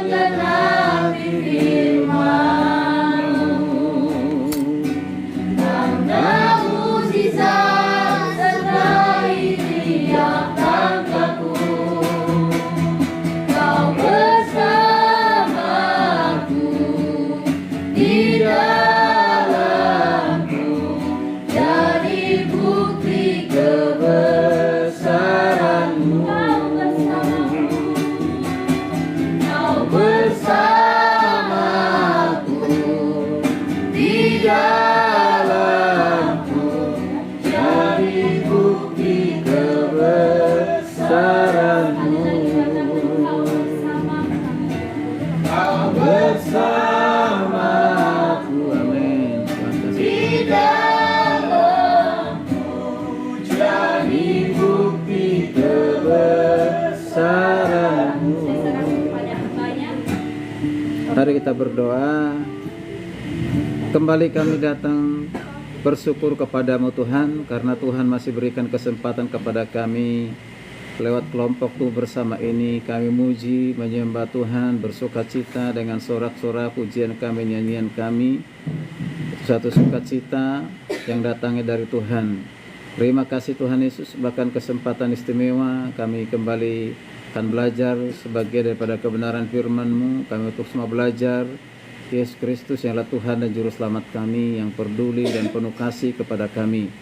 menggenapi firman-Mu. Tanda mukjizat sertai tiap langkahku. Kau bersamaku di dalamku, jadi bukti kebesaran-Mu. Kau bersamaku di dalamku, jadi bukti kebesaran-Mu. Kau bersamaku, amin. Di dalamku, jadi bukti kebesaran-Mu. Mari kita berdoa. Kembali kami datang bersyukur kepadamu Tuhan, karena Tuhan masih berikan kesempatan kepada kami lewat kelompok tuh bersama ini. Kami muji, menyembah Tuhan, bersukacita dengan sorak-sorak pujian kami, nyanyian kami. Satu sukacita yang datangnya dari Tuhan. Terima kasih Tuhan Yesus, bahkan kesempatan istimewa kami kembali akan belajar sebagai daripada kebenaran firman-Mu. Kami untuk semua belajar Yesus Kristus yang adalah Tuhan dan Juru Selamat kami, yang peduli dan penuh kasih kepada kami.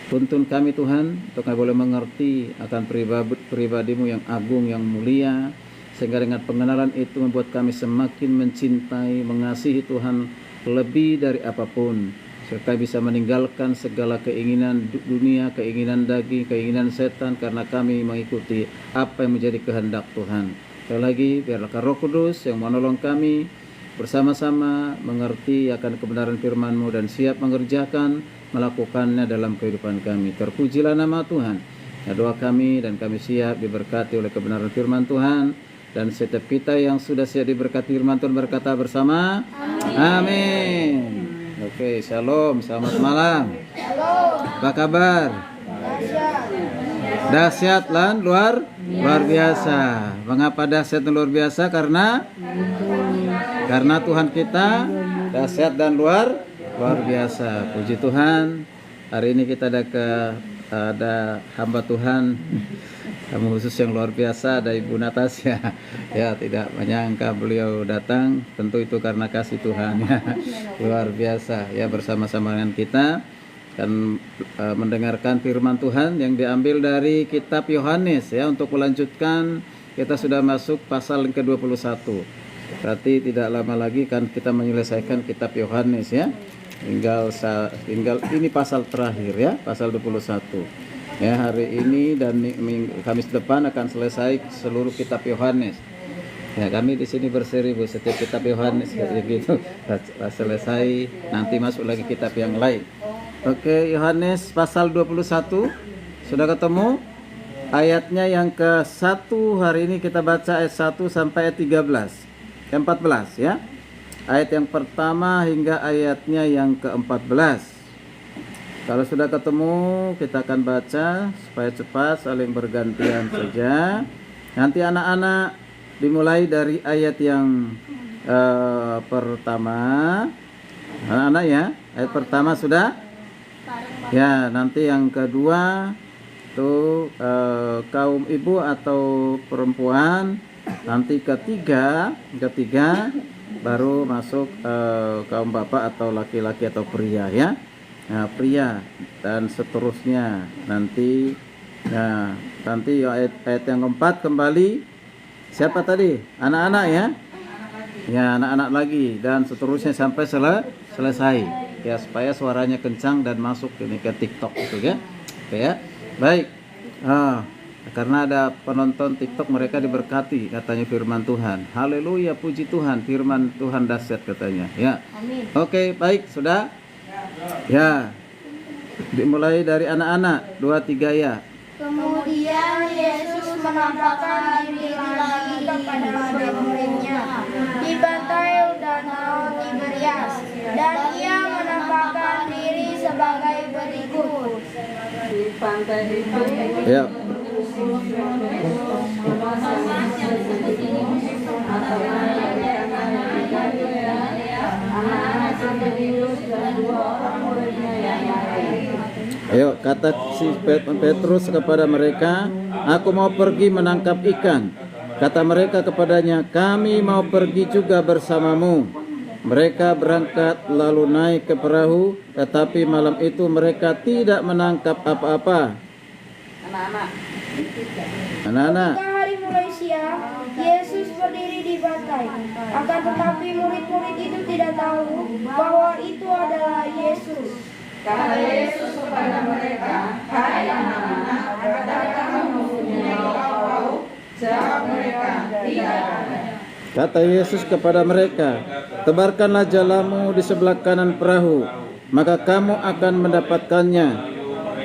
Tuntun kami Tuhan, untuk kami boleh mengerti akan pribadi-Mu yang agung, yang mulia, sehingga dengan pengenalan itu membuat kami semakin mencintai, mengasihi Tuhan lebih dari apapun, serta bisa meninggalkan segala keinginan dunia, keinginan daging, keinginan setan, karena kami mengikuti apa yang menjadi kehendak Tuhan. Sekali lagi, biarlah Roh Kudus yang menolong kami bersama-sama mengerti akan kebenaran firman-Mu dan siap mengerjakan, melakukannya dalam kehidupan kami. Terpujilah nama Tuhan. Ya, doa kami dan kami siap diberkati oleh kebenaran firman Tuhan, dan setiap kita yang sudah siap diberkati firman Tuhan berkata bersama amin. Oke, shalom, selamat malam. Apa kabar? Dahsyat lan luar biasa. Mengapa dahsyat dan luar biasa? Karena Tuhan kita dahsyat dan luar biasa. Puji Tuhan. Hari ini kita ada hamba Tuhan, tamu khusus yang luar biasa, ada Ibu Natasha. Ya, tidak menyangka beliau datang. Tentu itu karena kasih Tuhan ya. Luar biasa ya, bersama-sama dengan kita akan mendengarkan firman Tuhan yang diambil dari kitab Yohanes ya. Untuk melanjutkan, kita sudah masuk pasal yang ke-21. Berarti tidak lama lagi kan kita menyelesaikan kitab Yohanes ya. Tinggal ini pasal terakhir ya, pasal 21. Ya, hari ini dan Kamis depan akan selesai seluruh kitab Yohanes. Ya, kami di sini berseri setiap kitab Yohanes kayak gitu. Selesai, nanti masuk lagi kitab yang lain. Oke, Yohanes pasal 21. Sudah ketemu? Ayatnya yang ke-1 hari ini kita baca ayat 1 sampai ayat 13. 14 ya. Ayat yang pertama hingga ayatnya yang ke-14. Kalau sudah ketemu, kita akan baca supaya cepat, saling bergantian saja. Nanti anak-anak dimulai dari ayat yang pertama. Anak-anak ya, ayat pertama sudah? Ya, nanti yang kedua tuh kaum ibu atau perempuan. Nanti ketiga baru masuk kaum bapak atau laki-laki atau pria ya. Nah, pria dan seterusnya nanti. Nah, nanti ayat yang keempat kembali siapa tadi? Anak-anak ya. Ya, anak-anak lagi dan seterusnya sampai selesai. Ya, supaya suaranya kencang dan masuk ke TikTok itu ya. Oke ya. Baik. Karena ada penonton TikTok, mereka diberkati katanya firman Tuhan. Haleluya, puji Tuhan, firman Tuhan dahsyat katanya ya. Amin. Oke, baik, sudah ya. Dimulai dari anak-anak 2-3 ya. Kemudian Yesus menampakkan diri lagi kepada murid-muridnya di pantai danau Tiberias, dan ia menampakkan diri sebagai berikut. Di pantai itu ya. kata si Petrus kepada mereka, "Aku mau pergi menangkap ikan." Kata mereka kepadanya, "Kami mau pergi juga bersamamu." Mereka berangkat lalu naik ke perahu, tetapi malam itu mereka tidak menangkap apa-apa. Anak-anak, Ketika hari mulai siang, Yesus berdiri di pantai. Akan tetapi murid-murid itu tidak tahu bahwa itu adalah Yesus. Kata Yesus kepada mereka, "Hai anak-anak, apakah kamu mempunyai lauk?" Jawab mereka, "Tidak ada." kata Yesus kepada mereka, "Tebarkanlah jalamu di sebelah kanan perahu, maka kamu akan mendapatkannya."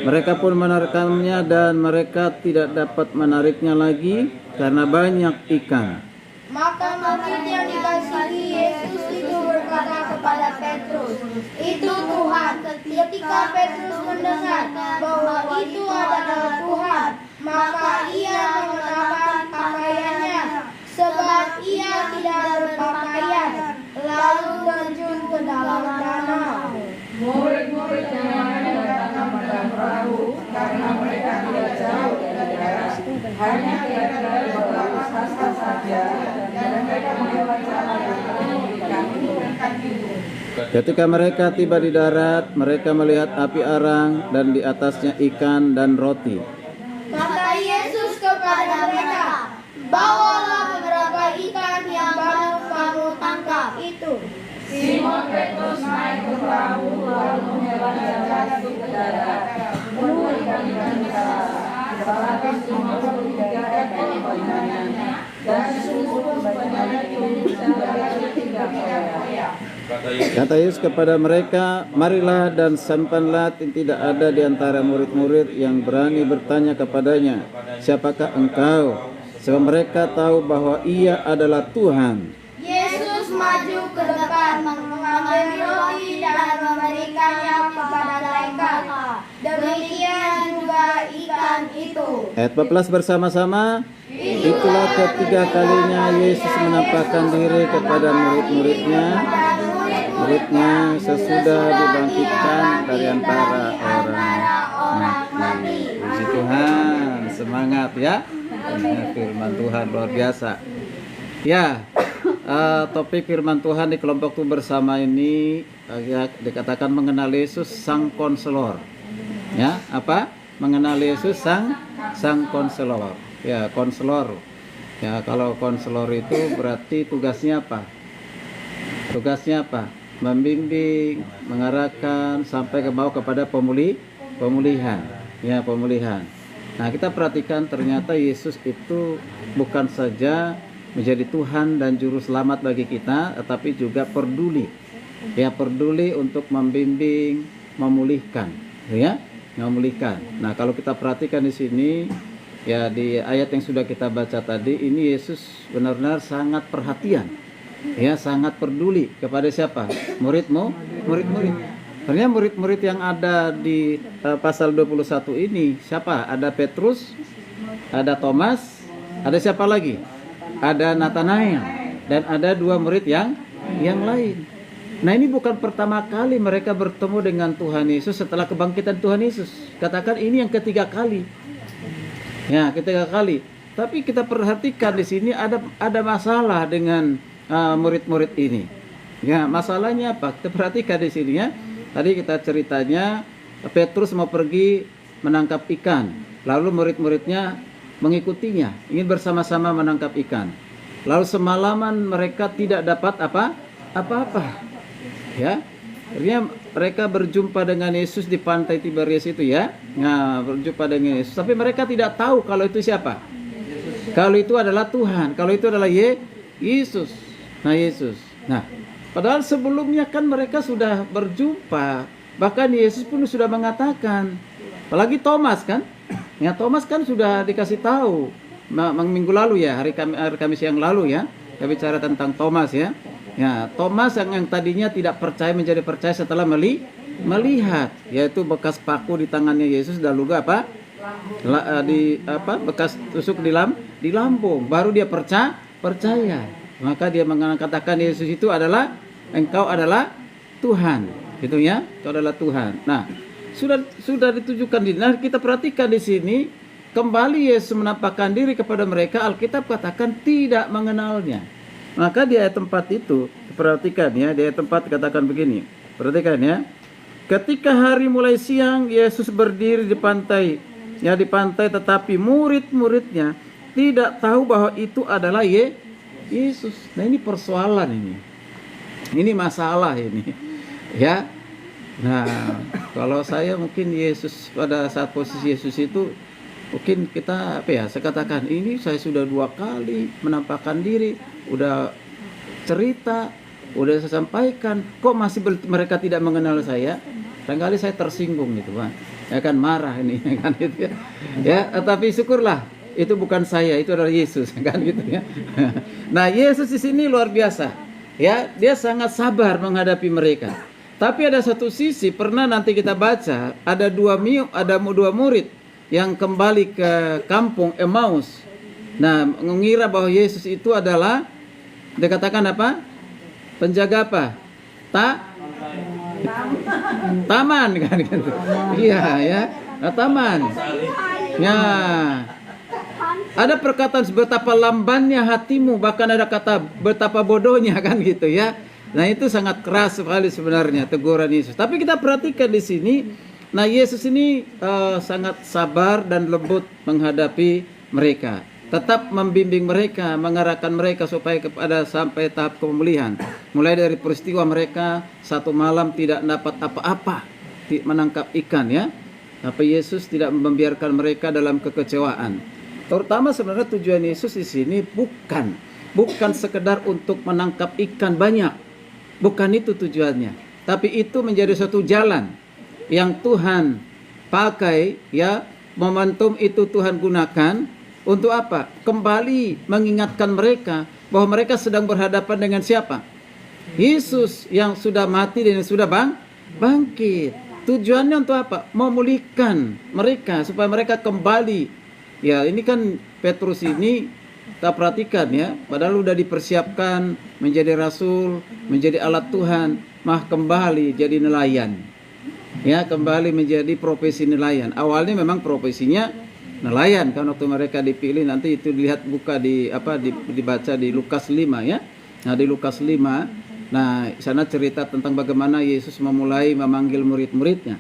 Mereka pun menariknya dan mereka tidak dapat menariknya lagi karena banyak ikan. Maka murid yang dikasihi Yesus itu berkata kepada Petrus, "Itu Tuhan." Ketika Petrus mendengar bahwa itu adalah Tuhan, maka ia mengenakan pakaiannya, sebab ia tidak berpakaian, lalu terjun ke dalam danau. Murid-murid yang lain datang pada perahu karena mereka tidak jauh dari darat, hanya kira-kira beberapa hasta saja, dan mereka melewati jalan yang penuh ikan itu. Ketika mereka tiba di darat, mereka melihat api arang dan di atasnya ikan dan roti. Kata Yesus kepada mereka, "Bawalah beberapa ikan yang baru kamu tangkap itu." Simon Petrus naik ke perahu lalu menyeberang jalan ke darat, penuh ikan-ikan besar, 153 ekor banyaknya, dan seluruh banyaknya itu sebagai 3 koyak. Kata Yesus kepada mereka, "Marilah dan sampanlah." Tidak ada di antara murid-murid yang berani bertanya kepadanya, "Siapakah engkau?" Sebab mereka tahu bahwa ia adalah Tuhan. Yesus maju ke depan, mengambil roti dan memberikannya kepada mereka. Demikian juga ikan itu. Ayat 14 bersama-sama. Itulah ketiga kalinya Yesus menampakkan diri kepada murid-muridnya sesudah dibangkitkan dari antara orang mati. Puji Tuhan, semangat ya. Firman Tuhan luar biasa. Ya, topik firman Tuhan di kelompok itu bersama ini ya, dikatakan mengenal Yesus sang konselor. Ya, apa? Mengenal Yesus sang konselor. Ya, konselor. Ya, kalau konselor itu berarti tugasnya apa? Tugasnya apa? Membimbing, mengarahkan sampai kepada pemulihan. Ya, pemulihan. Nah, kita perhatikan ternyata Yesus itu bukan saja menjadi Tuhan dan juru selamat bagi kita, tetapi juga peduli. Ya, peduli untuk membimbing, memulihkan, ya, memulihkan. Nah, kalau kita perhatikan di sini, ya di ayat yang sudah kita baca tadi, ini Yesus benar-benar sangat perhatian, ya, sangat peduli kepada siapa? Murid-murid. Ternyata murid-murid yang ada di pasal 21 ini siapa? Ada Petrus, ada Thomas, ada siapa lagi? Ada Nathanael, dan ada dua murid yang lain. Nah, ini bukan pertama kali mereka bertemu dengan Tuhan Yesus setelah kebangkitan Tuhan Yesus. Katakan ini yang ketiga kali. Ya, ketiga kali. Tapi kita perhatikan di sini ada masalah dengan murid-murid ini. Ya, masalahnya apa? Kita perhatikan di sini ya. Tadi kita ceritanya Petrus mau pergi menangkap ikan, lalu murid-muridnya mengikutinya, ingin bersama-sama menangkap ikan. Lalu semalaman mereka tidak dapat apa-apa. Ya, akhirnya mereka berjumpa dengan Yesus di pantai Tiberias itu ya. Nah, berjumpa dengan Yesus, tapi mereka tidak tahu kalau itu siapa. Kalau itu adalah Tuhan, kalau itu adalah Yesus. Nah, Yesus. Nah, padahal sebelumnya kan mereka sudah berjumpa. Bahkan Yesus pun sudah mengatakan, apalagi Thomas kan. Ya, Thomas kan sudah dikasih tahu minggu lalu ya, hari Kamis yang lalu ya. Kita bicara tentang Thomas ya. Ya, Thomas yang tadinya tidak percaya menjadi percaya setelah melihat, yaitu bekas paku di tangannya Yesus dan juga bekas tusuk di lambung. Baru dia percaya. Maka dia mengatakan Yesus itu adalah, engkau adalah Tuhan, gitu ya, engkau adalah Tuhan. Nah, sudah ditujukan diri. Nah, kita perhatikan di sini kembali Yesus menampakkan diri kepada mereka. Alkitab katakan tidak mengenalnya. Maka di ayat 4 itu perhatikan ya, di ayat 4 katakan begini. Perhatikan ya. Ketika hari mulai siang, Yesus berdiri di pantai. Ya, di pantai, tetapi murid-muridnya tidak tahu bahwa itu adalah Yesus. Nah, ini persoalan ini. Ini masalah ini. Ya. Nah, kalau saya mungkin Yesus pada saat posisi Yesus itu mungkin kita saya katakan ini saya sudah 2 kali menampakkan diri, udah cerita, udah saya sampaikan, kok masih mereka tidak mengenal saya? Barangkali saya tersinggung gitu, Pak. Ya kan, marah ini kan gitu ya. Ya, tapi syukurlah itu bukan saya, itu adalah Yesus kan gitu ya. Nah, Yesus di sini luar biasa. Ya, dia sangat sabar menghadapi mereka. Tapi ada satu sisi, pernah nanti kita baca, ada dua murid yang kembali ke kampung Emmaus. Nah, mengira bahwa Yesus itu adalah, dikatakan apa? Penjaga apa? Taman kan gitu. Iya ya, taman. Ya. Ada perkataan betapa lambannya hatimu, bahkan ada kata betapa bodohnya kan gitu ya. Nah, itu sangat keras sekali sebenarnya teguran Yesus. Tapi kita perhatikan di sini, nah Yesus ini sangat sabar dan lembut menghadapi mereka. Tetap membimbing mereka, mengarahkan mereka supaya sampai tahap pemulihan. Mulai dari peristiwa mereka satu malam tidak dapat apa-apa, menangkap ikan ya. Tapi Yesus tidak membiarkan mereka dalam kekecewaan. Terutama sebenarnya tujuan Yesus di sini bukan sekedar untuk menangkap ikan banyak. Bukan itu tujuannya. Tapi itu menjadi suatu jalan yang Tuhan pakai ya, momentum itu Tuhan gunakan untuk apa? Kembali mengingatkan mereka bahwa mereka sedang berhadapan dengan siapa? Yesus yang sudah mati dan yang sudah bangkit. Tujuannya untuk apa? Memulihkan mereka supaya mereka kembali. Ya, ini kan Petrus ini kita perhatikan ya, padahal sudah dipersiapkan menjadi rasul, menjadi alat Tuhan, kembali jadi nelayan. Ya, kembali menjadi profesi nelayan. Awalnya memang profesinya nelayan kan waktu mereka dipilih, nanti itu dilihat dibaca di Lukas 5 ya. Nah, di Lukas 5, nah sana cerita tentang bagaimana Yesus memulai memanggil murid-muridnya.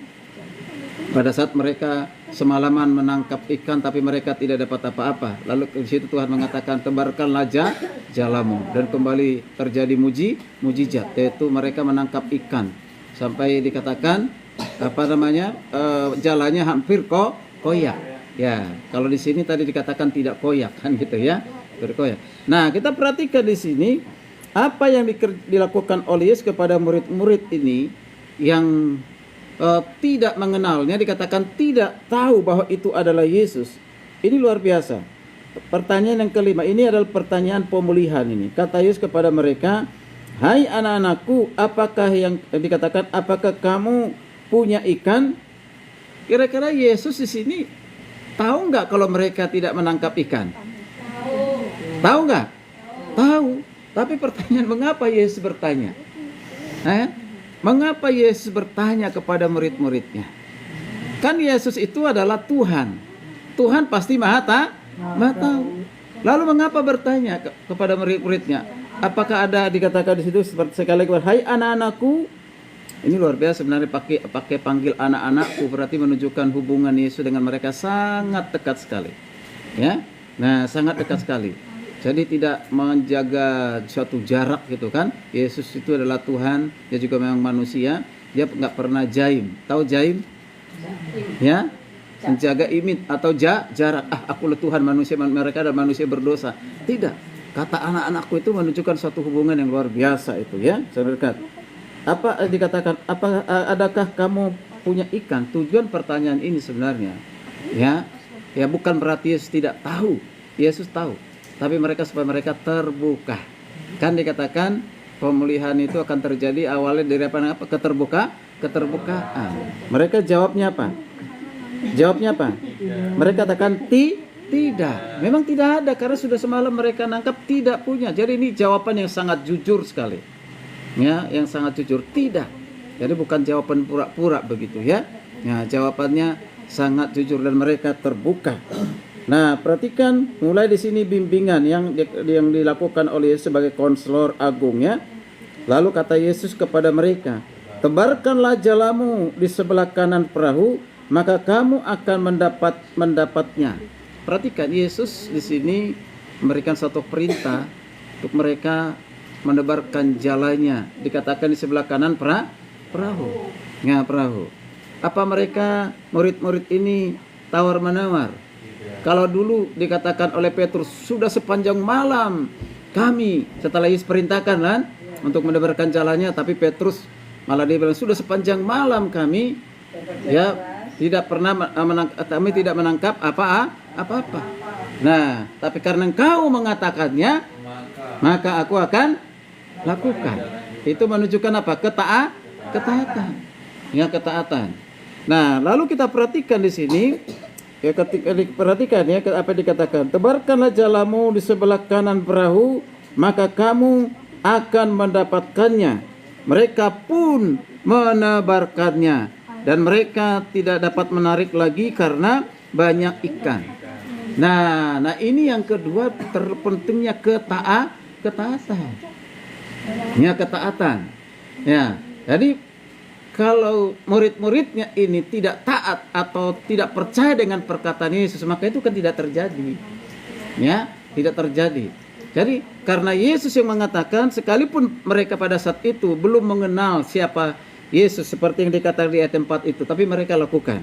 Pada saat mereka semalaman menangkap ikan tapi mereka tidak dapat apa-apa. Lalu di situ Tuhan mengatakan, tebarkanlah jalamu, dan kembali terjadi mujizat, yaitu mereka menangkap ikan sampai dikatakan jalannya hampir koyak. Ya, kalau di sini tadi dikatakan tidak koyak kan gitu ya. Berkoyak. Nah, kita perhatikan di sini apa yang dilakukan oleh Yesus kepada murid-murid ini yang tidak mengenalnya, dikatakan tidak tahu bahwa itu adalah Yesus. Ini luar biasa. Pertanyaan yang kelima, ini adalah pertanyaan pemulihan ini. Kata Yesus kepada mereka, hai anak-anakku, apakah yang dikatakan, apakah kamu punya ikan? Kira-kira Yesus di sini tahu nggak kalau mereka tidak menangkap ikan? Tahu nggak? Tahu. Tapi pertanyaan, mengapa Yesus bertanya? Mengapa Yesus bertanya kepada murid-muridnya? Kan Yesus itu adalah Tuhan. Tuhan pasti maha tahu. Lalu mengapa bertanya kepada murid-muridnya? Apakah ada dikatakan di situ seperti sekali lagi, hai anak-anakku? Ini luar biasa sebenarnya, pakai panggil anak-anakku, berarti menunjukkan hubungan Yesus dengan mereka sangat dekat sekali. Ya. Nah, sangat dekat sekali. Jadi tidak menjaga suatu jarak gitu kan. Yesus itu adalah Tuhan, dia juga memang manusia. Dia nggak pernah jaim. Tahu jaim? Ya, menjaga imit atau jarak. Aku Tuhan, manusia, mereka adalah manusia berdosa. Tidak. Kata anak-anakku itu menunjukkan suatu hubungan yang luar biasa itu ya. Sangat dekat. Apa dikatakan? Adakah kamu punya ikan? Tujuan pertanyaan ini sebenarnya ya bukan berarti Yesus tidak tahu. Yesus tahu. Tapi supaya mereka terbuka. Kan dikatakan pemulihan itu akan terjadi awalnya dari apa? Keterbukaan. Mereka jawabnya apa? Mereka katakan tidak. Memang tidak ada, karena sudah semalam mereka nangkap tidak punya. Jadi ini jawaban yang sangat jujur sekali. Ya, yang sangat jujur. Tidak. Jadi bukan jawaban pura-pura begitu ya. Nah, jawabannya sangat jujur dan mereka terbuka. Nah, perhatikan mulai di sini bimbingan yang dilakukan oleh Yesus sebagai konselor agung ya. Lalu kata Yesus kepada mereka, "Tebarkanlah jalamu di sebelah kanan perahu, maka kamu akan mendapatnya." Perhatikan Yesus di sini memberikan satu perintah untuk mereka menebarkan jalannya. Dikatakan di sebelah kanan perahu. Ya, perahu. Apa mereka murid-murid ini tawar-menawar? Kalau dulu dikatakan oleh Petrus, sudah sepanjang malam kami, setelah Yesus perintahkan kan untuk menebarkan jalannya, tapi Petrus malah dia bilang, sudah sepanjang malam kami ya tidak pernah kami tidak menangkap apa-apa. Nah, tapi karena engkau mengatakannya, maka aku akan lakukan. Itu menunjukkan apa? Ketaatan. Ya, ketaatan. Nah, lalu kita perhatikan di sini, ya, ketika diperhatikan ya apa dikatakan, tebarkanlah jalamu di sebelah kanan perahu, maka kamu akan mendapatkannya. Mereka pun menebarkannya dan mereka tidak dapat menarik lagi karena banyak ikan. Nah ini yang kedua terpentingnya ketaatan. Ya, ketaatan. Ya, jadi kalau murid-muridnya ini tidak taat atau tidak percaya dengan perkataan Yesus, maka itu kan tidak terjadi. Ya, tidak terjadi. Jadi karena Yesus yang mengatakan, sekalipun mereka pada saat itu belum mengenal siapa Yesus seperti yang dikatakan di ayat 4 itu, tapi mereka lakukan.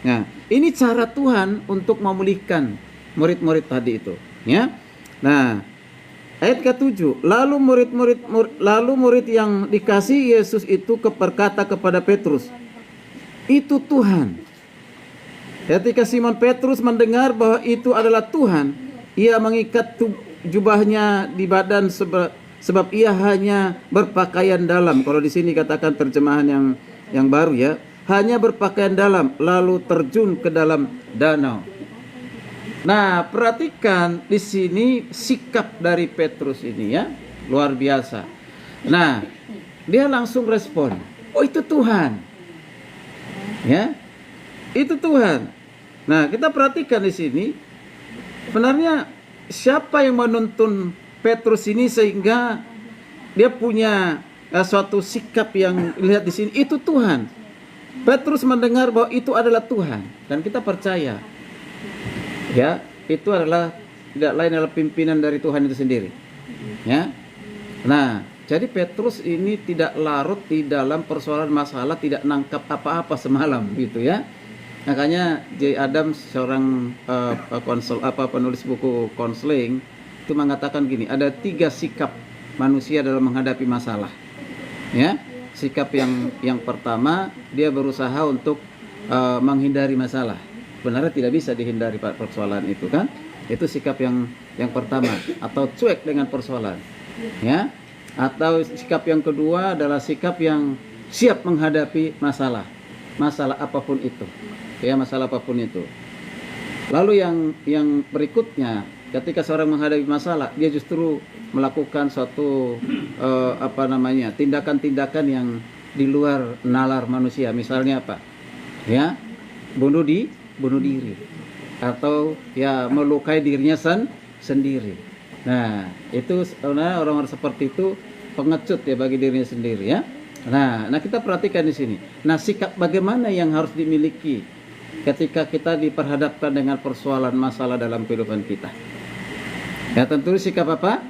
Nah, ini cara Tuhan untuk memulihkan murid-murid tadi itu, ya. Nah, ayat ke-7, lalu murid yang dikasih Yesus itu berkata kepada Petrus, "Itu Tuhan." Ketika Simon Petrus mendengar bahwa itu adalah Tuhan, ia mengikat jubahnya di badan sebab ia hanya berpakaian dalam. Kalau di sini katakan terjemahan yang baru ya, hanya berpakaian dalam, lalu terjun ke dalam danau. Nah, perhatikan di sini sikap dari Petrus ini ya, luar biasa. Nah, dia langsung respon, "Oh, itu Tuhan." Ya. Itu Tuhan. Nah, kita perhatikan di sini sebenarnya siapa yang menuntun Petrus ini sehingga dia punya suatu sikap yang lihat di sini, itu Tuhan. Petrus mendengar bahwa itu adalah Tuhan dan kita percaya. Ya, itu adalah tidak lain adalah pimpinan dari Tuhan itu sendiri. Ya. Nah, jadi Petrus ini tidak larut di dalam persoalan masalah, tidak nangkap apa-apa semalam gitu ya. Makanya J. Adams, seorang penulis buku konseling, itu mengatakan gini, ada 3 sikap manusia dalam menghadapi masalah. Ya, sikap yang pertama, dia berusaha untuk menghindari masalah. Sebenarnya tidak bisa dihindari persoalan itu kan. Itu sikap yang pertama, atau cuek dengan persoalan. Ya. Atau sikap yang kedua adalah sikap yang siap menghadapi masalah apapun itu. Ya, masalah apapun itu. Lalu yang berikutnya, ketika seorang menghadapi masalah, dia justru melakukan suatu tindakan-tindakan yang di luar nalar manusia. Misalnya apa? Ya, bunuh diri atau ya melukai dirinya sendiri. Nah, itu sebenarnya orang-orang seperti itu pengecut ya bagi dirinya sendiri ya. Nah kita perhatikan di sini. Nah, sikap bagaimana yang harus dimiliki ketika kita diperhadapkan dengan persoalan masalah dalam kehidupan kita? Ya, tentu sikap apa?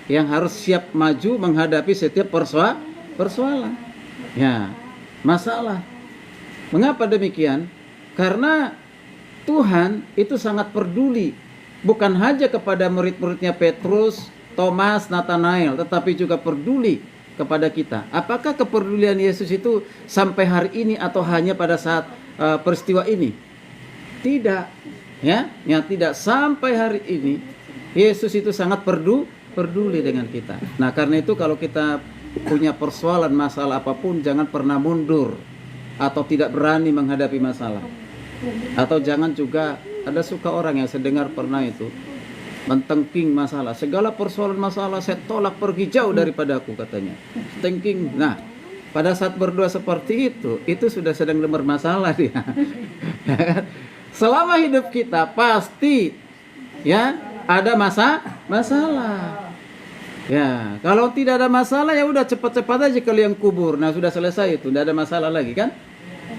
Yang harus siap maju menghadapi setiap persoalan. Ya, masalah. Mengapa demikian? Karena Tuhan itu sangat peduli, bukan hanya kepada murid-muridnya Petrus, Thomas, Nathanael, tetapi juga peduli kepada kita. Apakah kepedulian Yesus itu sampai hari ini atau hanya pada saat peristiwa ini? Tidak, ya, tidak sampai hari ini. Yesus itu sangat peduli dengan kita. Nah, karena itu kalau kita punya persoalan masalah apapun, jangan pernah mundur atau tidak berani menghadapi masalah. Atau jangan juga, ada suka orang yang saya dengar pernah itu mentengking masalah, segala persoalan masalah saya tolak pergi jauh daripada aku, katanya. Tengking. Nah, pada saat berdoa seperti itu sudah sedang bermasalah dia. Ya kan? Selama hidup kita pasti ya ada masalah. Ya, kalau tidak ada masalah ya udah cepat-cepat aja kalian kubur. Nah, sudah selesai itu, tidak ada masalah lagi kan?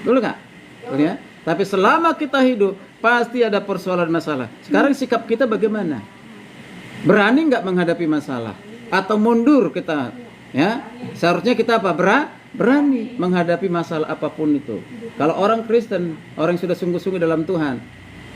Betul nggak? Betul ya? Tapi selama kita hidup pasti ada persoalan masalah. Sekarang sikap kita bagaimana? Berani nggak menghadapi masalah? Atau mundur kita? Ya, seharusnya kita apa? Berani menghadapi masalah apapun itu. Kalau orang Kristen, orang yang sudah sungguh-sungguh dalam Tuhan,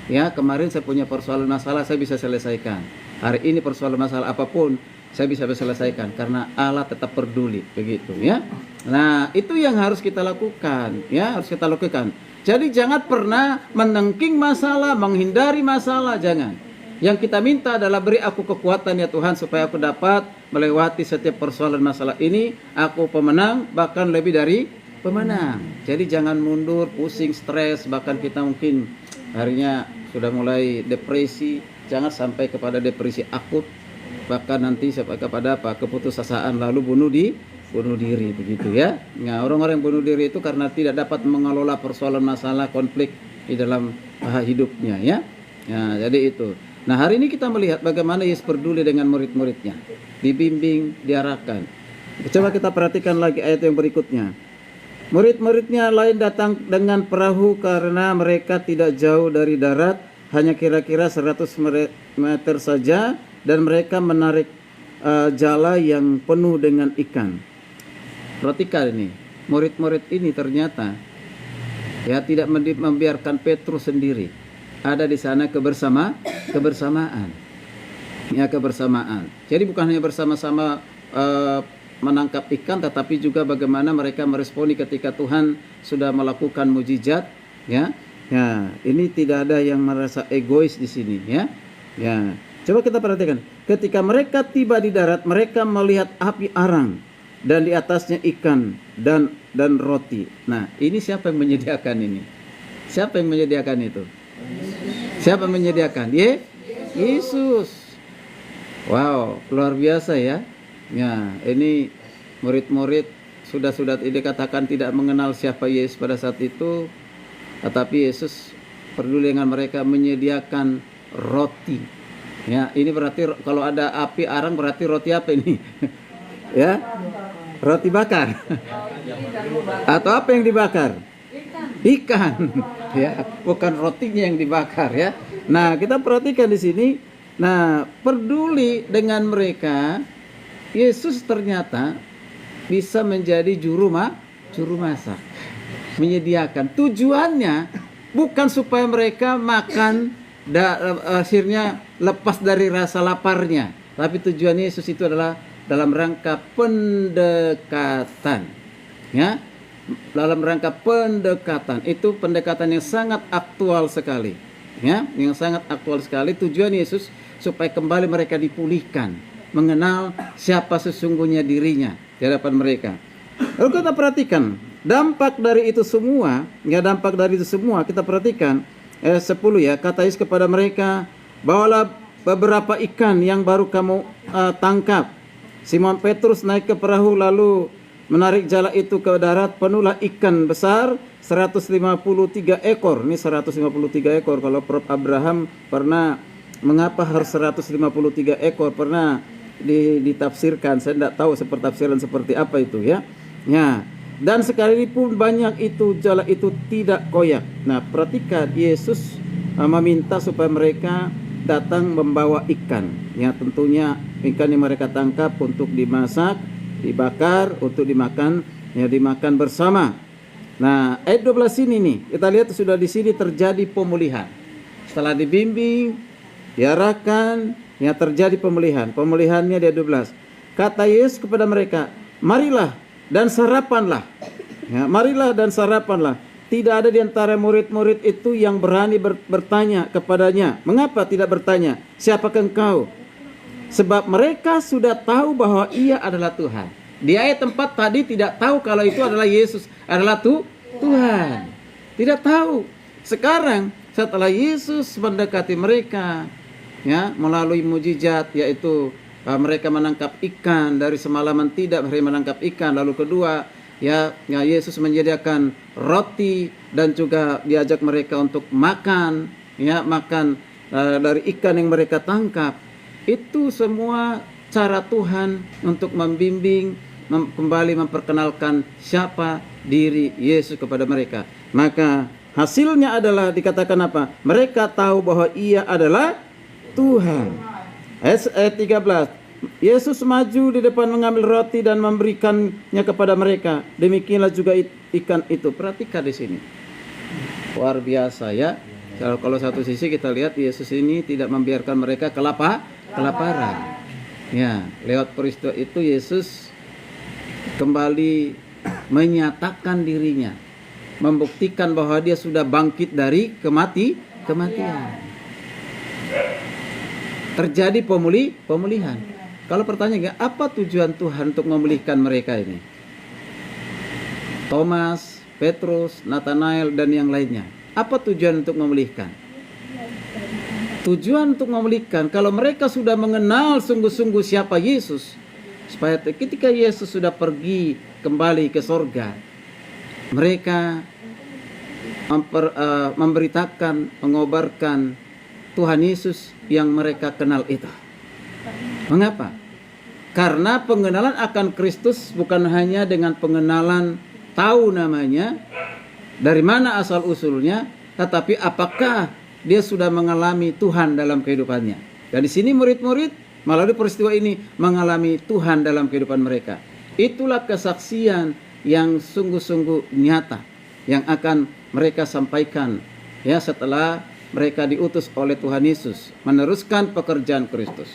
ya kemarin saya punya persoalan masalah, saya bisa selesaikan. Hari ini persoalan masalah apapun saya bisa selesaikan karena Allah tetap peduli, begitu ya. Nah, itu yang harus kita lakukan, ya, harus kita lakukan. Jadi jangan pernah menengking masalah, menghindari masalah, jangan. Yang kita minta adalah beri aku kekuatan ya Tuhan supaya aku dapat melewati setiap persoalan masalah ini. Aku pemenang, bahkan lebih dari pemenang. Jadi jangan mundur, pusing, stres, bahkan kita mungkin harinya sudah mulai depresi. Jangan sampai kepada depresi akut, bahkan nanti sampai kepada apa? Keputusasaan lalu bunuh diri, begitu ya. Nah, orang-orang yang bunuh diri itu karena tidak dapat mengelola persoalan masalah konflik di dalam hidupnya ya. Nah, jadi itu. Nah, hari ini kita melihat bagaimana Yesus peduli dengan murid-muridnya. Dibimbing, diarahkan. Coba kita perhatikan lagi ayat yang berikutnya. Murid-muridnya lain datang dengan perahu karena mereka tidak jauh dari darat, hanya kira-kira 100 meter saja, dan mereka menarik jala yang penuh dengan ikan. Perhatikan ini, murid-murid ini ternyata ya tidak membiarkan Petrus sendiri. Ada di sana kebersamaan. Ya, kebersamaan. Jadi bukan hanya bersama-sama menangkap ikan, tetapi juga bagaimana mereka meresponi ketika Tuhan sudah melakukan mujizat, ya. Ya, ini tidak ada yang merasa egois di sini, ya. Ya. Coba kita perhatikan. Ketika mereka tiba di darat, mereka melihat api arang dan di atasnya ikan dan roti. Nah, ini siapa yang menyediakan ini? Siapa yang menyediakan itu? Siapa yang menyediakan? Yesus. Wow, luar biasa ya. Ya, ini murid-murid sudah dikatakan tidak mengenal siapa Yesus pada saat itu, tetapi Yesus peduli dengan mereka, menyediakan roti. Ya, ini berarti kalau ada api arang berarti roti apa ini? Ya, roti bakar. Atau apa yang dibakar? Ikan. Ya, bukan rotinya yang dibakar ya. Nah, kita perhatikan di sini. Nah, peduli dengan mereka. Yesus ternyata bisa menjadi juru masak, menyediakan. Tujuannya bukan supaya mereka makan akhirnya lepas dari rasa laparnya, tapi tujuan Yesus itu adalah dalam rangka pendekatan, ya, dalam rangka pendekatan. Itu pendekatan yang sangat aktual sekali, ya, yang sangat aktual sekali. Tujuan Yesus supaya kembali mereka dipulihkan, mengenal siapa sesungguhnya dirinya di hadapan mereka. Lalu kita perhatikan dampak dari itu semua, ya, dampak dari itu semua kita perhatikan 10 ya. Kata Yesus kepada mereka, bawalah beberapa ikan yang baru kamu tangkap. Simon Petrus naik ke perahu lalu menarik jala itu ke darat, penuhlah ikan besar 153 ekor. Ini 153 ekor. Kalau Prof Abraham pernah, mengapa harus 153 ekor, pernah ditafsirkan. Saya tidak tahu tafsiran seperti apa itu ya. Ya. Dan sekalipun banyak itu jala itu tidak koyak. Nah, perhatikan Yesus meminta supaya mereka datang membawa ikan. Ya, tentunya ikan yang mereka tangkap untuk dimasak, dibakar, untuk dimakan, ya, dimakan bersama. Nah, ayat 12 ini nih, kita lihat sudah di sini terjadi pemulihan. Setelah dibimbing, diarahkan, ya, terjadi pemulihan. Pemulihannya di ayat 12. Kata Yesus kepada mereka, marilah dan sarapanlah. Ya, marilah dan sarapanlah. Tidak ada di antara murid-murid itu yang berani bertanya kepadanya. Mengapa tidak bertanya, siapakah engkau? Sebab mereka sudah tahu bahwa ia adalah Tuhan. Di ayat 4 tadi tidak tahu kalau itu adalah Yesus, adalah Tuhan. Tidak tahu. Sekarang setelah Yesus mendekati mereka, ya, melalui mujizat, yaitu mereka menangkap ikan dari semalaman tidak menangkap ikan. Lalu kedua, ya Yesus menyediakan roti dan juga diajak mereka untuk makan, ya makan dari ikan yang mereka tangkap. Itu semua cara Tuhan untuk membimbing, kembali memperkenalkan siapa diri Yesus kepada mereka. Maka hasilnya adalah dikatakan apa? Mereka tahu bahwa Ia adalah Tuhan. Ayat 13. Yesus maju di depan mengambil roti dan memberikannya kepada mereka. Demikianlah juga ikan itu. Perhatikan di sini. Luar biasa ya. Kalau satu sisi kita lihat Yesus ini tidak membiarkan mereka kelaparan. Ya, lewat peristiwa itu Yesus kembali menyatakan dirinya, membuktikan bahwa dia sudah bangkit dari kematian. Terjadi pemulihan. Kalau pertanyaan, apa tujuan Tuhan untuk memulihkan mereka ini? Thomas, Petrus, Nathanael, dan yang lainnya. Apa tujuan untuk memulihkan? Tujuan untuk memulihkan, kalau mereka sudah mengenal sungguh-sungguh siapa Yesus, supaya ketika Yesus sudah pergi kembali ke sorga, mereka memberitakan, mengobarkan Tuhan Yesus yang mereka kenal itu. Mengapa? Karena pengenalan akan Kristus bukan hanya dengan pengenalan tahu namanya, dari mana asal usulnya, tetapi apakah dia sudah mengalami Tuhan dalam kehidupannya. Dan di sini murid-murid melalui peristiwa ini mengalami Tuhan dalam kehidupan mereka. Itulah kesaksian yang sungguh-sungguh nyata yang akan mereka sampaikan ya setelah mereka diutus oleh Tuhan Yesus meneruskan pekerjaan Kristus.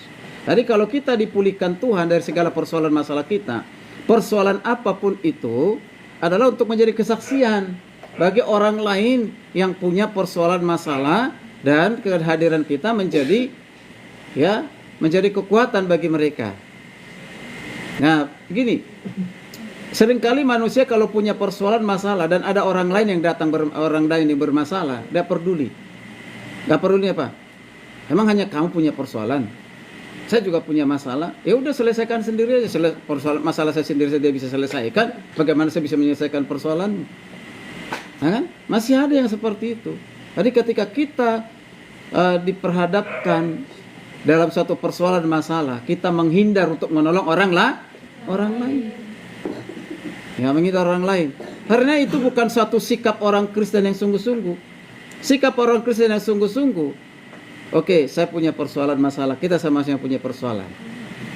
Jadi kalau kita dipulihkan Tuhan dari segala persoalan masalah kita, persoalan apapun itu adalah untuk menjadi kesaksian bagi orang lain yang punya persoalan masalah, dan kehadiran kita menjadi kekuatan bagi mereka. Nah, begini. Seringkali manusia kalau punya persoalan masalah dan ada orang lain yang datang orang lain yang bermasalah, dia peduli. Gak peduli apa? Emang hanya kamu punya persoalan? Saya juga punya masalah. Ya udah selesaikan sendiri aja. Masalah saya sendiri saja bisa selesaikan. Bagaimana saya bisa menyelesaikan persoalan? Nah, kan? Masih ada yang seperti itu. Jadi ketika kita diperhadapkan dalam suatu persoalan masalah, kita menghindar untuk menolong orang lain. Ya, menghindar orang lain. Karena itu bukan suatu sikap orang Kristen yang sungguh-sungguh. Sikap orang Kristen yang sungguh-sungguh. Oke, saya punya persoalan masalah. Kita sama-sama punya persoalan.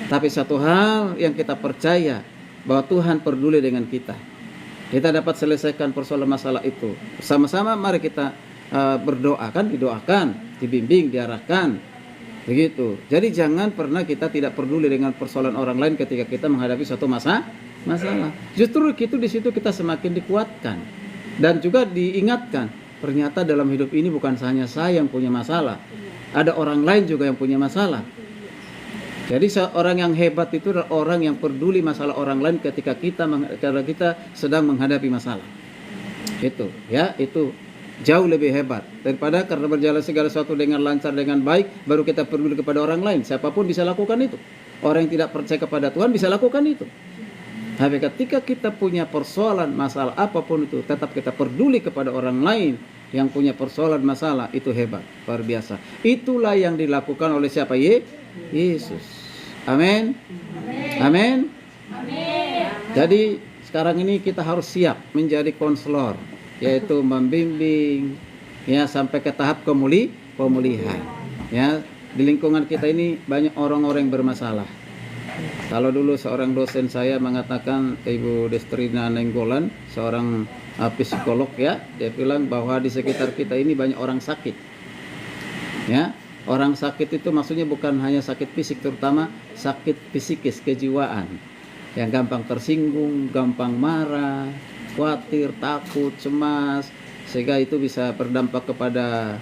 Tapi satu hal yang kita percaya, bahwa Tuhan peduli dengan kita. Kita dapat selesaikan persoalan masalah itu. Bersama-sama mari kita berdoa, kan didoakan, dibimbing, diarahkan. Begitu. Jadi jangan pernah kita tidak peduli dengan persoalan orang lain ketika kita menghadapi suatu masalah. Justru itu di situ kita semakin dikuatkan dan juga diingatkan. Ternyata dalam hidup ini bukan hanya saya yang punya masalah. Ada orang lain juga yang punya masalah. Jadi seorang yang hebat itu adalah orang yang peduli masalah orang lain ketika kita sedang menghadapi masalah. Itu jauh lebih hebat daripada karena berjalan segala sesuatu dengan lancar, dengan baik, baru kita peduli kepada orang lain. Siapapun bisa lakukan itu. Orang yang tidak percaya kepada Tuhan bisa lakukan itu. Tapi ketika kita punya persoalan masalah apapun itu, tetap kita peduli kepada orang lain yang punya persoalan masalah, itu hebat, luar biasa. Itulah yang dilakukan oleh siapa? Yesus. Amin. Amin. Jadi sekarang ini kita harus siap menjadi konselor, yaitu membimbing ya sampai ke tahap pemulihan. Ya, di lingkungan kita ini banyak orang-orang yang bermasalah. Kalau dulu seorang dosen saya mengatakan, Ibu Destrina Nenggolan, seorang psikolog ya, dia bilang bahwa di sekitar kita ini banyak orang sakit. Ya, orang sakit itu maksudnya bukan hanya sakit fisik, terutama sakit psikis, kejiwaan. Yang gampang tersinggung, gampang marah, khawatir, takut, cemas, sehingga itu bisa berdampak kepada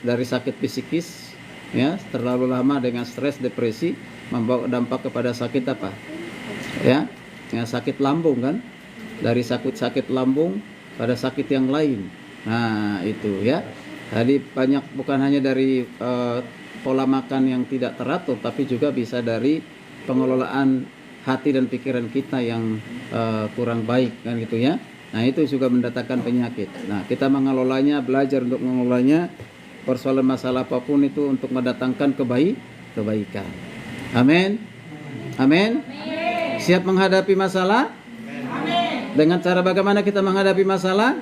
dari sakit psikis, ya, terlalu lama dengan stres, depresi, membawa dampak kepada sakit apa? Ya, sakit lambung kan? Dari sakit lambung pada sakit yang lain. Nah, itu ya. Jadi banyak, bukan hanya dari pola makan yang tidak teratur, tapi juga bisa dari pengelolaan hati dan pikiran kita yang kurang baik kan gitu ya. Nah itu juga mendatangkan penyakit. Nah kita mengelolanya, belajar untuk mengelolanya, persoalan masalah apapun itu untuk mendatangkan kebaikan. Amin. Amin. Siap menghadapi masalah? Dengan cara bagaimana kita menghadapi masalah?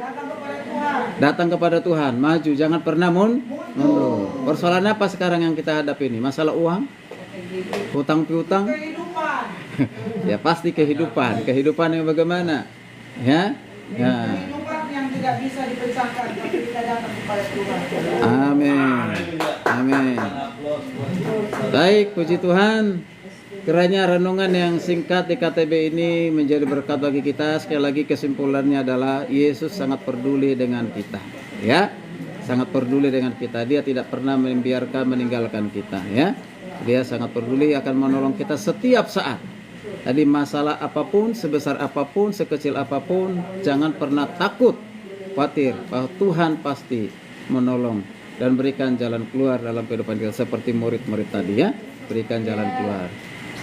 Datang kepada Tuhan, maju, jangan pernah mundur. Persoalan apa sekarang yang kita hadapi ini? Masalah uang? Hutang piutang? Ya pasti kehidupan yang bagaimana? Ya. Kehidupan yang tidak bisa dipecahkan, tapi kita datang kepada Tuhan. Amin. Amin. Baik, puji Tuhan. Kiranya renungan yang singkat di KTB ini menjadi berkat bagi kita. Sekali lagi kesimpulannya adalah Yesus sangat peduli dengan kita. Ya, sangat peduli dengan kita. Dia tidak pernah membiarkan meninggalkan kita. Ya, dia sangat peduli, akan menolong kita setiap saat. Tadi masalah apapun, sebesar apapun, sekecil apapun, jangan pernah takut, khawatir bahwa Tuhan pasti menolong dan berikan jalan keluar dalam kehidupan kita seperti murid-murid tadi ya, berikan jalan keluar.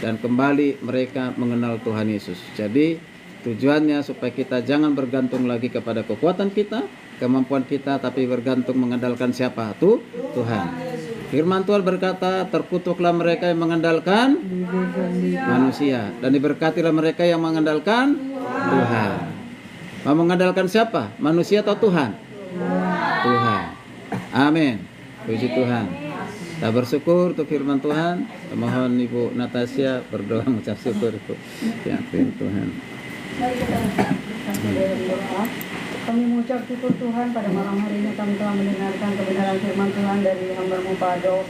Dan kembali mereka mengenal Tuhan Yesus. Jadi tujuannya supaya kita jangan bergantung lagi kepada kekuatan kita, kemampuan kita, tapi bergantung mengandalkan siapa? Tuhan. Firman Tuhan berkata, terkutuklah mereka yang mengandalkan manusia, dan diberkatilah mereka yang mengandalkan Tuhan. Mau mengandalkan siapa? Manusia atau Tuhan? Tuhan. Amin. Puji Tuhan. Kita bersyukur untuk firman Tuhan. Mohon Ibu Natasha berdoa mengucap syukur Ibu. Ya, firman Tuhan. Kami mengucap syukur Tuhan pada malam hari ini kami telah mendengarkan kebenaran firman Tuhan dari hamba-Mu Pak Ado.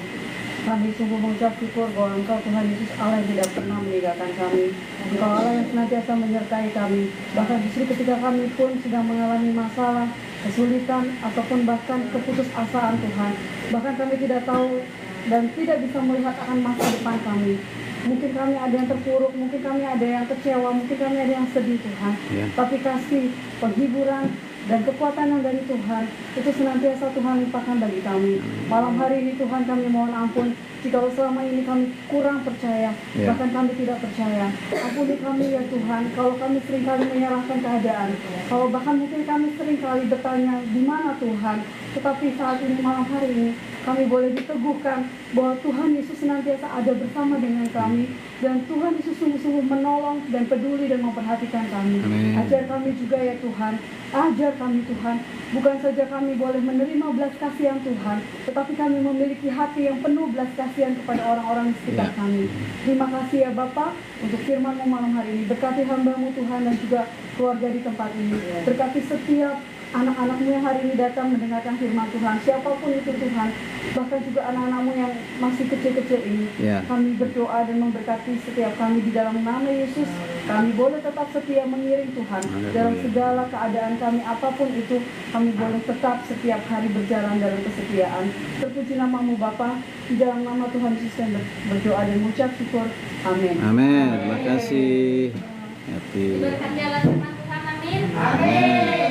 Kami sungguh mengucap syukur bahwa Engkau Tuhan Yesus Allah yang tidak pernah meninggalkan kami. Engkau Allah yang senantiasa menyertai kami. Bahkan justru ketika kami pun sedang mengalami masalah, kesulitan, ataupun bahkan keputusasaan Tuhan. Bahkan kami tidak tahu dan tidak bisa melihat akan masa depan kami. Mungkin kami ada yang terpuruk, mungkin kami ada yang kecewa, mungkin kami ada yang sedih Tuhan. Tapi kasih, penghiburan, dan kekuatan yang dari Tuhan itu senantiasa Tuhan limpahkan bagi kami. Malam hari ini Tuhan kami mohon ampun jika selama ini kami kurang percaya, bahkan kami tidak percaya. Ampuni kami ya Tuhan kalau kami seringkali menyerahkan keadaan, kalau bahkan mungkin kami seringkali bertanya di mana Tuhan. Tetapi saat ini malam hari ini kami boleh diteguhkan bahwa Tuhan Yesus senantiasa ada bersama dengan kami, dan Tuhan Yesus sungguh-sungguh menolong dan peduli dan memperhatikan kami. Amin. Ajar kami juga ya Tuhan, ajar kami Tuhan, bukan saja kami boleh menerima belas kasihan Tuhan, tetapi kami memiliki hati yang penuh belas kasihan kepada orang-orang di sekitar kami. Terima kasih ya Bapak untuk firman-Mu malam hari ini. Berkati hamba-Mu Tuhan dan juga keluarga di tempat ini. Berkati setiap anak-anak-Mu yang hari ini datang mendengarkan firman Tuhan, siapapun itu Tuhan, bahkan juga anak-anak-Mu yang masih kecil-kecil ini. Kami berdoa dan memberkati setiap kami di dalam nama Yesus. Kami boleh tetap setia mengiring Tuhan dalam segala keadaan kami, apapun itu. Kami boleh tetap setiap hari berjalan dalam kesetiaan. Terpuji nama-Mu Bapa, di dalam nama Tuhan Yesus kami berdoa dan mengucap syukur. Amin. Amin. Terima kasih. Berkat jalan firman Tuhan. Amin. Amin.